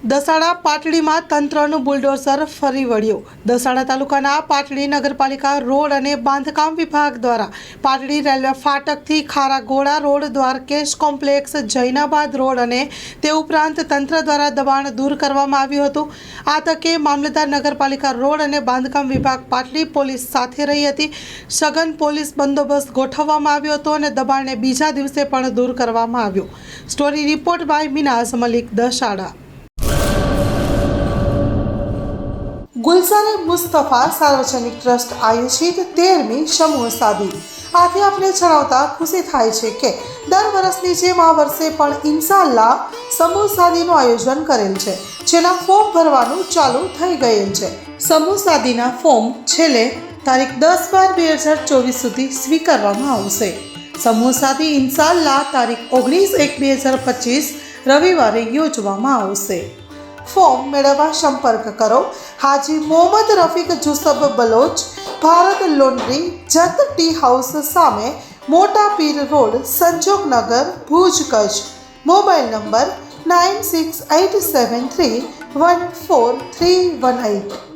Dasada પાટડીમાં તંત્રનું bulldozer ફરી વળ્યું। દસાડા તાલુકાના પાટડી નગરપાલિકા રોડ અને બાંધકામ વિભાગ દ્વારા પાટડી રેલવે ફાટકથી Kharagoda road, Dwarkesh complex, Jainabad road અને તે ઉપરાંત તંત્ર દ્વારા દબાણ દૂર કરવામાં આવ્યું હતું। આ તકે મામલતદાર નગરપાલિકા રોડ અને બાંધકામ વિભાગ પાટડી પોલીસ સાથે રહી હતી। સઘન પોલીસ બંદોબસ્ત ગોઠવવામાં આવ્યો હતો અને દબાણને બીજા દિવસે પણ દૂર કરવામાં આવ્યું। Story report by Minaz Malik, Dasada. Gulzar Mustafa સાર્વજનિક ટ્રસ્ટ આયોજિત 13મી સમૂહ શાદી। આથી આપણે જણાવતા ખુશી થાય છે કે દર વર્ષની જેમ આ વર્ષે પણ ઇન્શાઅલ્લાહ સમૂહ શાદીનું આયોજન કરેલ છે, જેના ફોર્મ ભરવાનું ચાલુ થઈ ગયેલ છે। સમૂહ શાદીના ફોર્મ છેલ્લે તારીખ 10/12/2024 સુધી સ્વીકારવામાં આવશે। સમૂહ શાદી ઇન્શાઅલ્લાહ તારીખ 19/1/2025 રવિવારે યોજવામાં આવશે। ફોર્મ મેળવવા સંપર્ક કરો Haji Mohammad Rafiq Jusab Baloch, Bharat laundry, Jat tea house સામે, Mota Pir road, Sanjognagar, Bhuj, Kutch. Mobile number 9687314318।